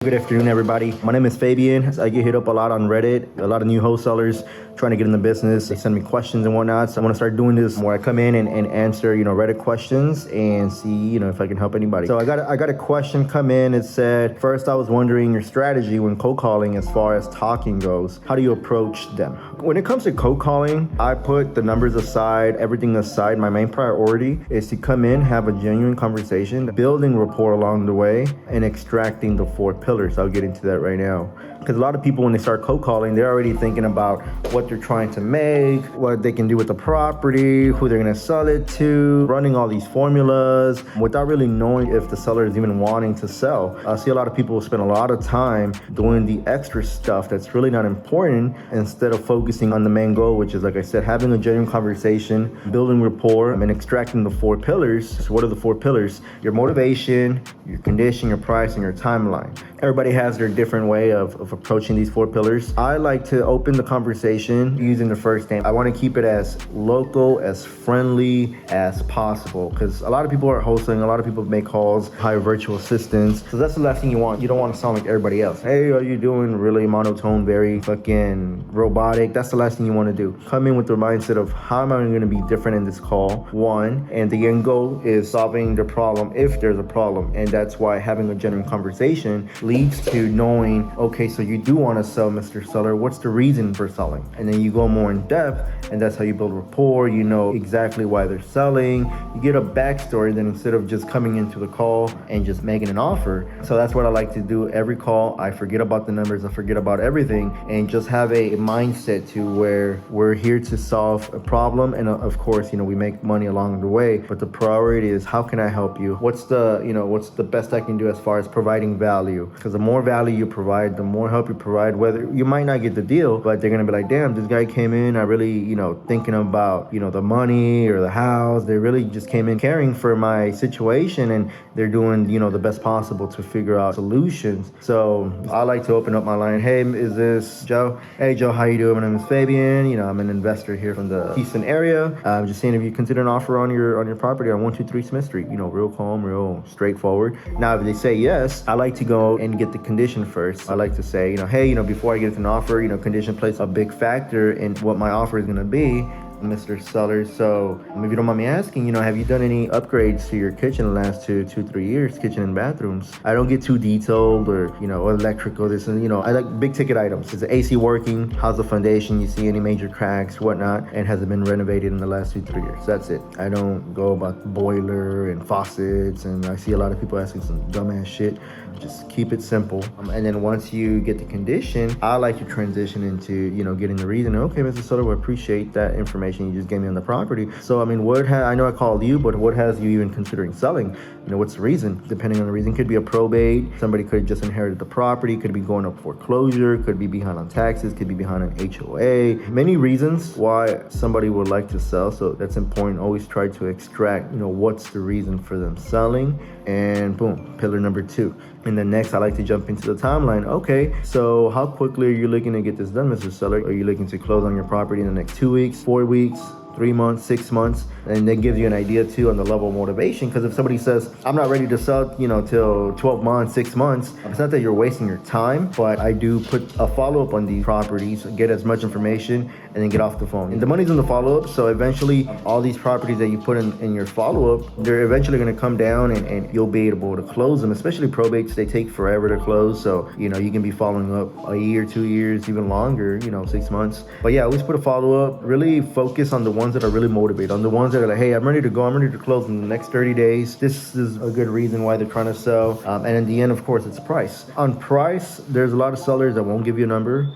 Good afternoon, everybody. My name is Fabian. I get hit up a lot on Reddit. A lot of new wholesalers trying to get in the business. They send me questions and whatnot. So I want to start doing this where I come in and answer, Reddit questions and see, if I can help anybody. So I got a question come in. It said, first, I was wondering your strategy when cold calling as far as talking goes. How do you approach them? When it comes to cold calling, I put the numbers aside, everything aside. My main priority is to come in, have a genuine conversation, building rapport along the way, and extracting the 4 pillars. I'll get into that right now. Because a lot of people, when they start cold calling, they're already thinking about what they're trying to make, what they can do with the property, who they're going to sell it to, running all these formulas without really knowing if the seller is even wanting to sell. I see a lot of people spend a lot of time doing the extra stuff that's really not important instead of focusing on the main goal, which is, like I said, having a genuine conversation, building rapport, and extracting the 4 pillars. So what are the 4 pillars? Your motivation, your condition, your price, and your timeline. Everybody has their different way of approaching these 4 pillars. I like to open the conversation using the first name. I want to keep it as local, as friendly as possible, because a lot of people are hosting, a lot of people make calls, hire virtual assistants. So that's the last thing you want. You don't want to sound like everybody else. Hey, are you doing really monotone, very fucking robotic? That's the last thing you want to do. Come in with the mindset of how am I going to be different in this call? One, and the end goal is solving the problem if there's a problem. And that's why having a genuine conversation leads to knowing, okay, so you do want to sell, Mr. Seller. What's the reason for selling? And then you go more in depth, and that's how you build rapport. You know exactly why they're selling. You get a backstory then instead of just coming into the call and just making an offer. So that's what I like to do every call. I forget about the numbers. I forget about everything and just have a mindset to where we're here to solve a problem. And of course, we make money along the way, but the priority is how can I help you? What's the best I can do as far as providing value? Because the more value you provide, the more help you provide, whether you might not get the deal, but they're going to be like, damn, this guy came in, I really, thinking about, the money or the house. They really just came in caring for my situation, and they're doing, the best possible to figure out solutions. So I like to open up my line. Hey, is this Joe? Hey, Joe, how you doing? My name is Fabian. I'm an investor here from the Houston area. I'm just saying if you consider an offer on your property on 123 Smith Street, real calm, real straightforward. Now, if they say yes, I like to go and get the condition first. I like to say, hey, before I get an offer, condition plays a big factor in what my offer is going to be, Mr. Seller. So if you don't mind me asking, have you done any upgrades to your kitchen in the last 2-3 years, kitchen and bathrooms? I don't get too detailed or, electrical, this and, I like big ticket items. Is the AC working? How's the foundation? You see any major cracks, whatnot? And has it been renovated in the last 2-3 years? That's it. I don't go about boiler and faucets, and I see a lot of people asking some dumbass shit. Just keep it simple. And then once you get the condition, I like to transition into, getting the reason. Okay, Mr. Seller, we appreciate that information you just gave me on the property. So, I know I called you, but what has you even considering selling? What's the reason? Depending on the reason, could be a probate. Somebody could have just inherited the property, could be going up foreclosure, could be behind on taxes, could be behind on HOA. Many reasons why somebody would like to sell. So that's important. Always try to extract, what's the reason for them selling. And boom, pillar number 2. And then next, I like to jump into the timeline. Okay, so how quickly are you looking to get this done, Mr. Seller? Are you looking to close on your property in the next 2 weeks, 4 weeks, 3 months, 6 months? And that gives you an idea too on the level of motivation. Because if somebody says, I'm not ready to sell, till 12 months, 6 months, it's not that you're wasting your time, but I do put a follow-up on these properties, get as much information, and then get off the phone. And the money's in the follow-up, so eventually all these properties that you put in your follow-up, they're eventually gonna come down and you'll be able to close them, especially probates, they take forever to close. So, you can be following up a year, 2 years, even longer, 6 months. But yeah, always put a follow-up, really focus on the ones that are really motivated, on the ones that are like, hey, I'm ready to go, I'm ready to close in the next 30 days. This is a good reason why they're trying to sell. And in the end, of course, it's price. On price, there's a lot of sellers that won't give you a number.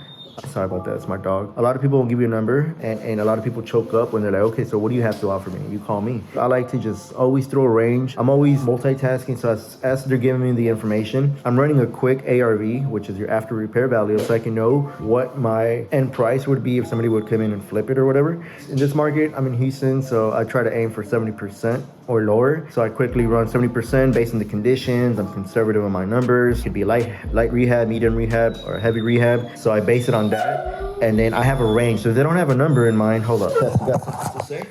Sorry about that, it's my dog. A lot of people will give you a number, and a lot of people choke up when they're like, okay, so what do you have to offer me? You call me. I like to just always throw a range. I'm always multitasking, so as they're giving me the information, I'm running a quick ARV, which is your after repair value, so I can know what my end price would be if somebody would come in and flip it or whatever. In this market, I'm in Houston, so I try to aim for 70% or lower. So I quickly run 70% based on the conditions. I'm conservative on my numbers. It could be light rehab, medium rehab, or heavy rehab. So I base it on that. And then I have a range. So if they don't have a number in mind, hold up. You got something to say?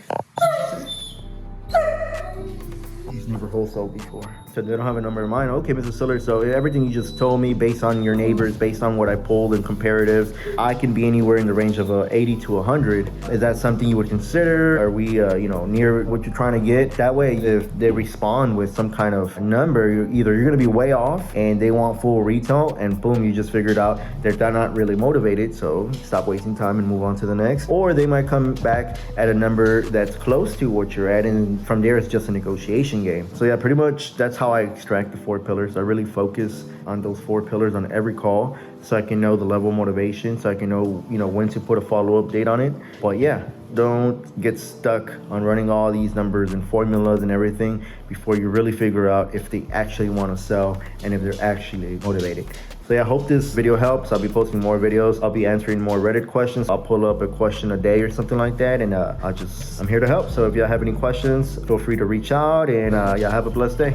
He's never wholesale before. So they don't have a number in mind. Okay, Mr. Seller, so everything you just told me based on your neighbors, based on what I pulled in comparatives, I can be anywhere in the range of 80 to 100. Is that something you would consider? Are we, near what you're trying to get? That way, if they respond with some kind of number, either you're going to be way off and they want full retail, and boom, you just figured out that they're not really motivated. So stop wasting time and move on to the next. Or they might come back at a number that's close to what you're at, and from there, it's just a negotiation game. So yeah, pretty much that's how I extract the 4 pillars. I really focus on those 4 pillars on every call, so I can know the level of motivation, so I can know, when to put a follow-up date on it. But yeah, don't get stuck on running all these numbers and formulas and everything before you really figure out if they actually want to sell and if they're actually motivated. So yeah, I hope this video helps. I'll be posting more videos. I'll be answering more Reddit questions. I'll pull up a question a day or something like that, and I'm here to help. So if y'all have any questions, feel free to reach out, and yeah, have a blessed day.